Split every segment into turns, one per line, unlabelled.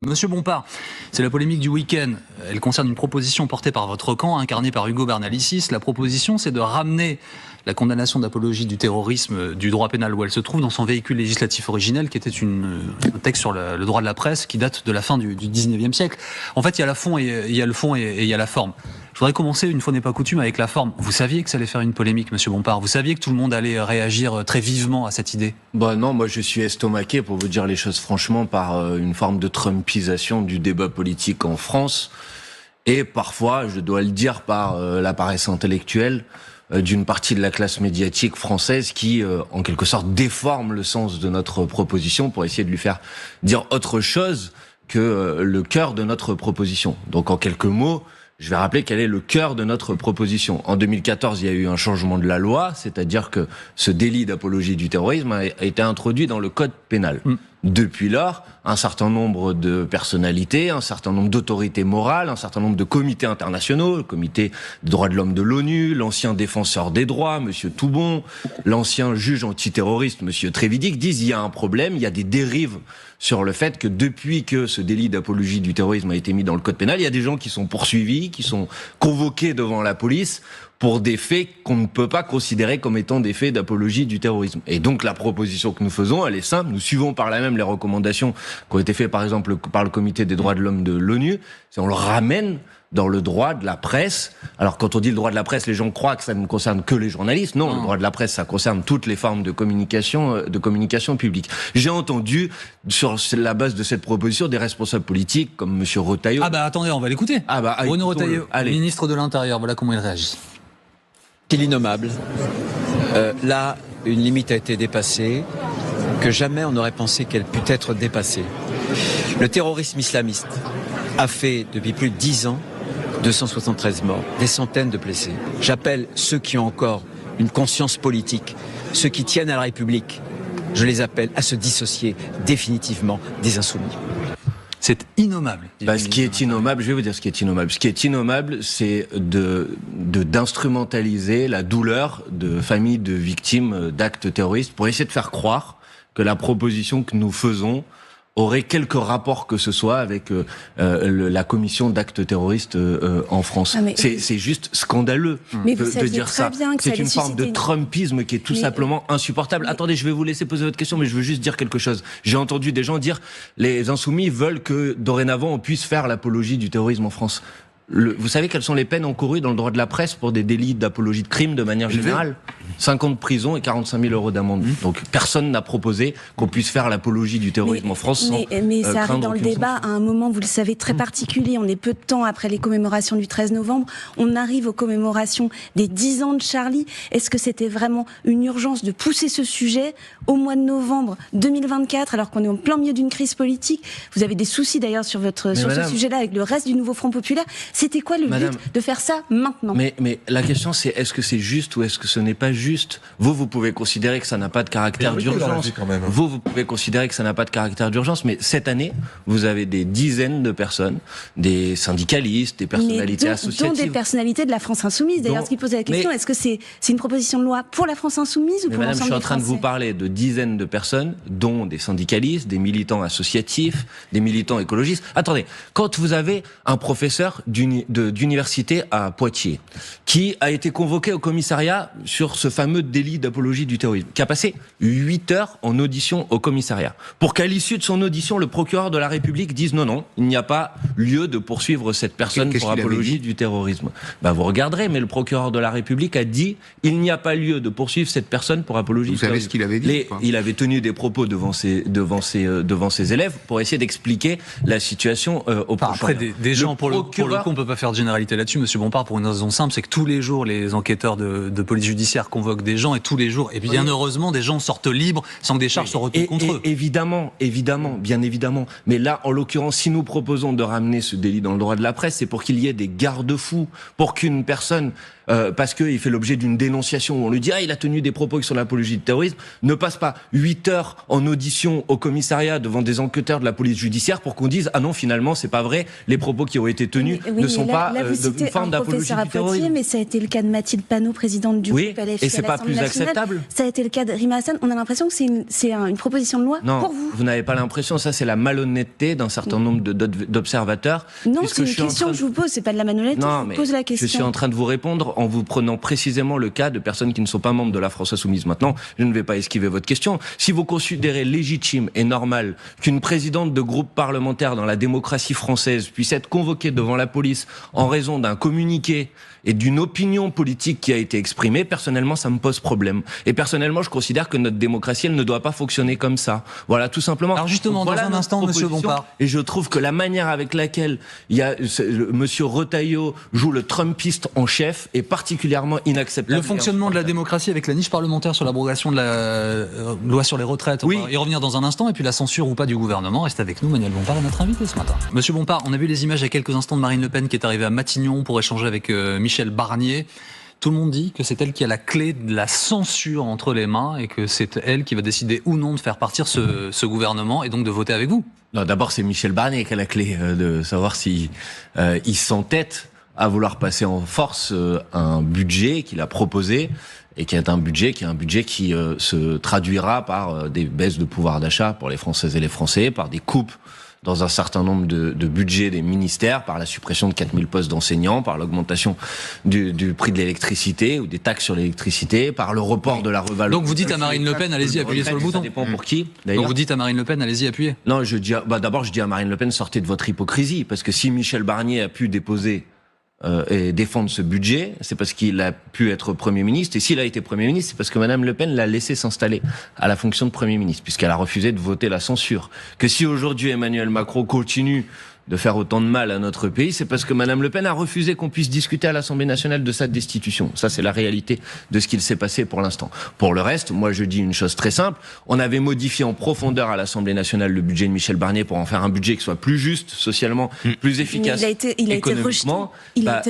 Monsieur Bompard, c'est la polémique du week-end. Elle concerne une proposition portée par votre camp, incarnée par Hugo Bernalicis. La proposition, c'est de ramener la condamnation d'apologie du terrorisme du droit pénal où elle se trouve dans son véhicule législatif originel, qui était un texte sur le droit de la presse qui date de la fin du 19e siècle. En fait, il y a le fond et il y a la forme. Je voudrais commencer, une fois n'est pas coutume, avec la forme. Vous saviez que ça allait faire une polémique, monsieur Bompard? Vous saviez que tout le monde allait réagir très vivement à cette idée?
Non, moi je suis estomaqué, pour vous dire les choses franchement, par une forme de trumpisation du débat politique en France. Et parfois, je dois le dire, par la paresse intellectuelle d'une partie de la classe médiatique française qui, en quelque sorte, déforme le sens de notre proposition pour essayer de lui faire dire autre chose que le cœur de notre proposition. Donc en quelques mots, je vais rappeler quel est le cœur de notre proposition. En 2014, il y a eu un changement de la loi, c'est-à-dire que ce délit d'apologie du terrorisme a été introduit dans le code pénal. Depuis lors, un certain nombre de personnalités, un certain nombre d'autorités morales, un certain nombre de comités internationaux, le comité des droits de l'homme de l'ONU, l'ancien défenseur des droits, monsieur Toubon, l'ancien juge antiterroriste, monsieur Trévidic, disent il y a un problème, il y a des dérives sur le fait que depuis que ce délit d'apologie du terrorisme a été mis dans le code pénal, il y a des gens qui sont poursuivis, qui sont convoqués devant la police pour des faits qu'on ne peut pas considérer comme étant des faits d'apologie du terrorisme. Et donc la proposition que nous faisons, elle est simple. Nous suivons par là même les recommandations qui ont été faites par exemple par le comité des droits de l'homme de l'ONU. On le ramène dans le droit de la presse. Alors quand on dit le droit de la presse, les gens croient que ça ne concerne que les journalistes. Non, le droit de la presse, ça concerne toutes les formes de communication publique. J'ai entendu, sur la base de cette proposition, des responsables politiques comme monsieur Retailleau.
Ah bah attendez, on va l'écouter. Bruno Retailleau, ministre de l'Intérieur, voilà comment il réagit.
C'est l'innommable. Là, une limite a été dépassée, que jamais on n'aurait pensé qu'elle pût être dépassée. Le terrorisme islamiste a fait, depuis plus de 10 ans, 273 morts, des centaines de blessés. J'appelle ceux qui ont encore une conscience politique, ceux qui tiennent à la République, je les appelle à se dissocier définitivement des insoumis.
C'est innommable.
Ce qui est innommable, je vais vous dire ce qui est innommable. Ce qui est innommable, c'est d'instrumentaliser la douleur de familles de victimes d'actes terroristes pour essayer de faire croire que la proposition que nous faisons aurait quelque rapport que ce soit avec la commission d'actes terroristes en France. C'est juste scandaleux de dire ça. C'est une forme de trumpisme qui est tout simplement insupportable. Attendez, je vais vous laisser poser votre question, mais je veux juste dire quelque chose. J'ai entendu des gens dire les insoumis veulent que dorénavant on puisse faire l'apologie du terrorisme en France. Vous savez quelles sont les peines encourues dans le droit de la presse pour des délits d'apologie de crime de manière générale? 5 ans de prison et 45 000 euros d'amende. Donc personne n'a proposé qu'on puisse faire l'apologie du terrorisme en France sans
mais ça arrive dans le débat à un moment, vous le savez, très particulier. On est peu de temps après les commémorations du 13 novembre. On arrive aux commémorations des 10 ans de Charlie. Est-ce que c'était vraiment une urgence de pousser ce sujet au mois de novembre 2024, alors qu'on est en plein milieu d'une crise politique? Vous avez des soucis d'ailleurs sur ce sujet-là avec le reste du nouveau Front populaire. C'était quoi le but de faire ça maintenant?
Mais la question c'est, est-ce que c'est juste ou est-ce que ce n'est pas juste? Vous pouvez considérer que ça n'a pas de caractère d'urgence. Vous pouvez considérer que ça n'a pas de caractère d'urgence, mais cette année, vous avez des dizaines de personnes, des syndicalistes, des personnalités associatives.
Dont des personnalités de la France Insoumise. D'ailleurs, ce qui posait la question, est-ce que c'est une proposition de loi pour la France Insoumise ou pour l'ensemble des Français?
Je suis en train de vous parler de dizaines de personnes, dont des syndicalistes, des militants associatifs, des militants écologistes. Attendez, quand vous avez un professeur d'université à Poitiers, qui a été convoqué au commissariat sur ce fameux délit d'apologie du terrorisme, qui a passé 8 heures en audition au commissariat, pour qu'à l'issue de son audition, le procureur de la République dise non, il n'y a pas lieu de poursuivre cette personne pour apologie du terrorisme. Vous regarderez, mais le procureur de la République a dit il n'y a pas lieu de poursuivre cette personne pour apologie du terrorisme.
Vous savez ce qu'il avait dit?
Il avait tenu des propos devant ses élèves pour essayer d'expliquer la situation au Proche-Orient.
Après, des gens, pour le coup, on peut pas faire de généralité là-dessus, monsieur Bompard, pour une raison simple, c'est que tous les jours, les enquêteurs de police judiciaire convoquent des gens, et tous les jours, et bien heureusement, des gens sortent libres sans que des charges soient retournées contre eux.
Évidemment, bien évidemment. Mais là, en l'occurrence, si nous proposons de ramener ce délit dans le droit de la presse, c'est pour qu'il y ait des garde-fous, pour qu'une personne parce qu'il fait l'objet d'une dénonciation où on lui dit il a tenu des propos qui sont l'apologie du terrorisme, ne passe pas 8 heures en audition au commissariat devant des enquêteurs de la police judiciaire pour qu'on dise non, finalement c'est pas vrai, les propos qui ont été tenus ne sont pas une forme d'apologie du terrorisme.
Mais ça a été le cas de Mathilde Panot, présidente du groupe LFI,
et c'est pas plus acceptable.
Ça a été le cas de Rima Hassan. On a l'impression que c'est une proposition de loi pour vous.
Vous n'avez pas l'impression, ça c'est la malhonnêteté d'un certain nombre d'observateurs.
Non, c'est une question que je vous pose, c'est pas de la malhonnêteté, je vous pose la question.
Je suis en train de vous répondre en vous prenant précisément le cas de personnes qui ne sont pas membres de la France Insoumise. Maintenant, je ne vais pas esquiver votre question. Si vous considérez légitime et normal qu'une présidente de groupe parlementaire dans la démocratie française puisse être convoquée devant la police en raison d'un communiqué et d'une opinion politique qui a été exprimée, personnellement, ça me pose problème. Et personnellement, je considère que notre démocratie, elle ne doit pas fonctionner comme ça. Voilà, tout simplement.
Alors justement,
donc,
dans un instant, Monsieur Bompard.
Et je trouve que la manière avec laquelle Monsieur Retailleau joue le Trumpiste en chef est particulièrement inacceptable.
Le fonctionnement de la démocratie avec la niche parlementaire sur l'abrogation de la loi sur les retraites, on va y revenir dans un instant, et puis la censure ou pas du gouvernement. Reste avec nous, Manuel Bompard est notre invité ce matin. Monsieur Bompard, on a vu les images il y a quelques instants de Marine Le Pen qui est arrivée à Matignon pour échanger avec Michel Barnier. Tout le monde dit que c'est elle qui a la clé de la censure entre les mains et que c'est elle qui va décider ou non de faire partir ce gouvernement et donc de voter avec vous.
Non, d'abord c'est Michel Barnier qui a la clé de savoir si il s'entête à vouloir passer en force un budget qu'il a proposé et qui est un budget qui se traduira par des baisses de pouvoir d'achat pour les Françaises et les Français, par des coupes dans un certain nombre de budgets des ministères, par la suppression de 4000 postes d'enseignants, par l'augmentation du prix de l'électricité ou des taxes sur l'électricité, par le report de la revalorisation.
Donc vous dites à Marine Le Pen, allez-y, appuyez sur le bouton.
Ça dépend pour qui, d'ailleurs.
Donc vous dites à Marine Le Pen, allez-y, appuyez.
Non, d'abord je dis à Marine Le Pen, sortez de votre hypocrisie, parce que si Michel Barnier a pu déposer et défendre ce budget, c'est parce qu'il a pu être Premier ministre. Et s'il a été Premier ministre, c'est parce que Madame Le Pen l'a laissé s'installer à la fonction de Premier ministre, puisqu'elle a refusé de voter la censure. Que si aujourd'hui Emmanuel Macron continue de faire autant de mal à notre pays, c'est parce que Madame Le Pen a refusé qu'on puisse discuter à l'Assemblée nationale de sa destitution. Ça, c'est la réalité de ce qu'il s'est passé pour l'instant. Pour le reste, moi, je dis une chose très simple. On avait modifié en profondeur à l'Assemblée nationale le budget de Michel Barnier pour en faire un budget qui soit plus juste socialement, plus efficace économiquement.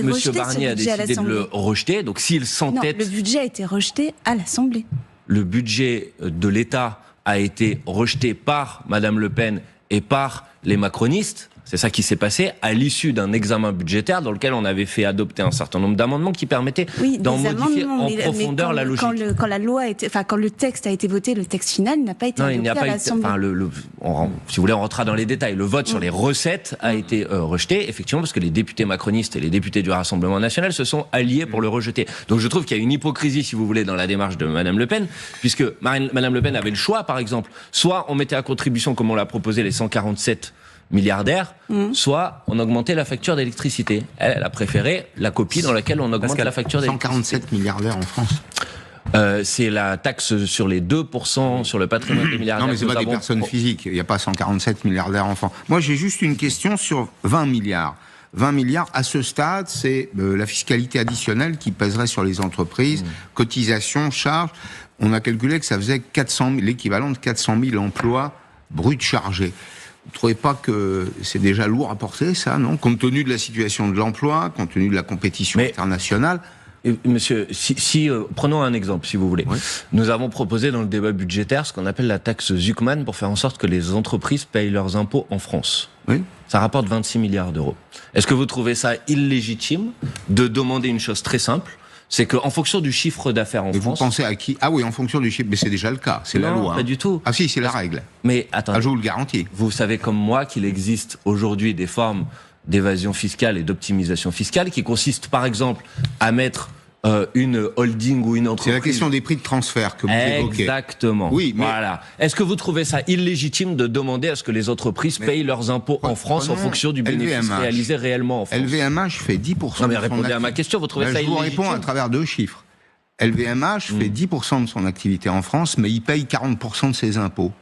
Monsieur Barnier a décidé de le rejeter. Donc, s'il s'entête...
Non, le budget a été rejeté à l'Assemblée.
Le budget de l'État a été rejeté par Madame Le Pen et par les macronistes. C'est ça qui s'est passé à l'issue d'un examen budgétaire dans lequel on avait fait adopter un certain nombre d'amendements qui permettaient d'en modifier en profondeur la logique.
Quand le texte a été voté, le texte final n'a pas été adopté à l'Assemblée.
Si vous voulez, on rentrera dans les détails. Le vote sur les recettes a été rejeté, effectivement, parce que les députés macronistes et les députés du Rassemblement national se sont alliés pour le rejeter. Donc je trouve qu'il y a une hypocrisie, si vous voulez, dans la démarche de Madame Le Pen, puisque Madame Le Pen avait le choix, par exemple, soit on mettait à contribution, comme on l'a proposé, les 147 milliardaires, soit on augmentait la facture d'électricité. Elle a préféré la copie dans laquelle on augmente la facture d'électricité.
147 milliardaires en France.
C'est la taxe sur les 2% sur le patrimoine des milliardaires.
Non, mais c'est pas des personnes physiques. Il n'y a pas 147 milliardaires en France. Moi, j'ai juste une question sur 20 milliards. 20 milliards, à ce stade, c'est la fiscalité additionnelle qui pèserait sur les entreprises, cotisations, charges. On a calculé que ça faisait l'équivalent de 400 000 emplois bruts chargés. Vous ne trouvez pas que c'est déjà lourd à porter, ça, non ? Compte tenu de la situation de l'emploi, compte tenu de la compétition internationale.
Monsieur, prenons un exemple, si vous voulez. Oui. Nous avons proposé dans le débat budgétaire ce qu'on appelle la taxe Zuckman pour faire en sorte que les entreprises payent leurs impôts en France.
Oui.
Ça rapporte 26 milliards d'euros. Est-ce que vous trouvez ça illégitime de demander une chose très simple ? C'est qu'en fonction du chiffre d'affaires en France...
Vous pensez à qui ? Ah oui, en fonction du chiffre, mais c'est déjà le cas, c'est la loi.
Non, pas du tout.
Ah si, c'est la règle.
Mais attendez,
je vous le garantis.
Vous savez comme moi qu'il existe aujourd'hui des formes d'évasion fiscale et d'optimisation fiscale qui consistent par exemple à mettre une holding ou une entreprise...
C'est la question des prix de transfert que vous évoquez.
Exactement.
Oui, mais...
Voilà. Est-ce que vous trouvez ça illégitime de demander à ce que les entreprises payent leurs impôts en France en fonction du bénéfice réalisé réellement en France ?
LVMH fait 10%.
Non mais répondez à ma question, vous trouvez ça illégitime ?
Je vous réponds à travers deux chiffres. LVMH fait 10% de son activité en France, mais il paye 40% de ses impôts.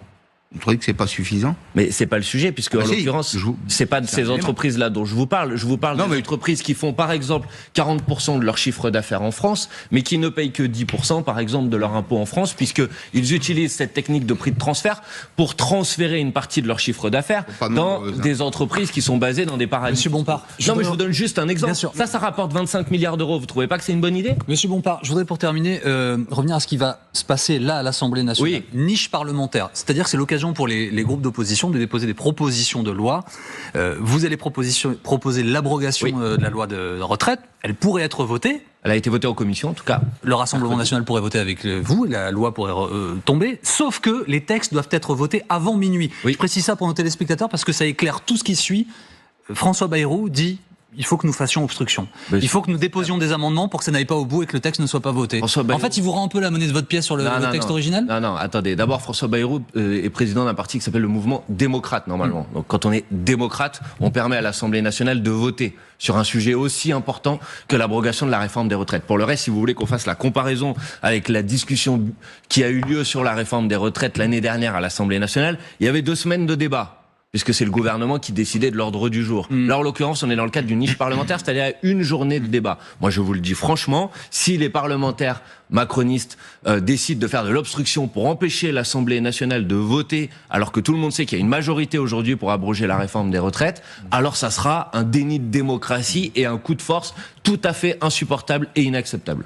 Vous trouvez que c'est pas suffisant?
Mais c'est pas le sujet, puisque en
si,
l'occurrence, c'est pas de ces entreprises-là dont je vous parle. Je vous parle des entreprises qui font, par exemple, 40% de leur chiffre d'affaires en France, mais qui ne payent que 10%, par exemple, de leur impôt en France, puisqu'ils utilisent cette technique de prix de transfert pour transférer une partie de leur chiffre d'affaires dans des entreprises qui sont basées dans des paradis.
Monsieur Bompard.
Je vous donne juste un exemple. Ça rapporte 25 milliards d'euros. Vous trouvez pas que c'est une bonne idée?
Monsieur Bompard, je voudrais pour terminer revenir à ce qui va se passer là à l'Assemblée nationale.
Oui.
Niche parlementaire. C'est-à-dire que c'est l'occasion pour les groupes d'opposition de déposer des propositions de loi. Vous allez proposer l'abrogation de la loi de retraite. Elle pourrait être votée.
Elle a été votée en commission, en tout cas.
Le Rassemblement national pourrait voter avec vous, la loi pourrait tomber, sauf que les textes doivent être votés avant minuit.
Oui.
Je précise ça pour nos téléspectateurs parce que ça éclaire tout ce qui suit. François Bayrou dit... Il faut que nous fassions obstruction. Il faut que nous déposions des amendements pour que ça n'aille pas au bout et que le texte ne soit pas voté. En fait, il vous rend un peu la monnaie de votre pièce sur le texte original?
Non, attendez. D'abord, François Bayrou est président d'un parti qui s'appelle le Mouvement démocrate, normalement. Donc, quand on est démocrate, on permet à l'Assemblée nationale de voter sur un sujet aussi important que l'abrogation de la réforme des retraites. Pour le reste, si vous voulez qu'on fasse la comparaison avec la discussion qui a eu lieu sur la réforme des retraites l'année dernière à l'Assemblée nationale, il y avait 2 semaines de débat, puisque c'est le gouvernement qui décidait de l'ordre du jour. Là, en l'occurrence, on est dans le cadre d'une niche parlementaire, c'est-à-dire à une journée de débat. Moi, je vous le dis franchement, si les parlementaires macronistes décident de faire de l'obstruction pour empêcher l'Assemblée nationale de voter, alors que tout le monde sait qu'il y a une majorité aujourd'hui pour abroger la réforme des retraites, alors ça sera un déni de démocratie et un coup de force tout à fait insupportable et inacceptable.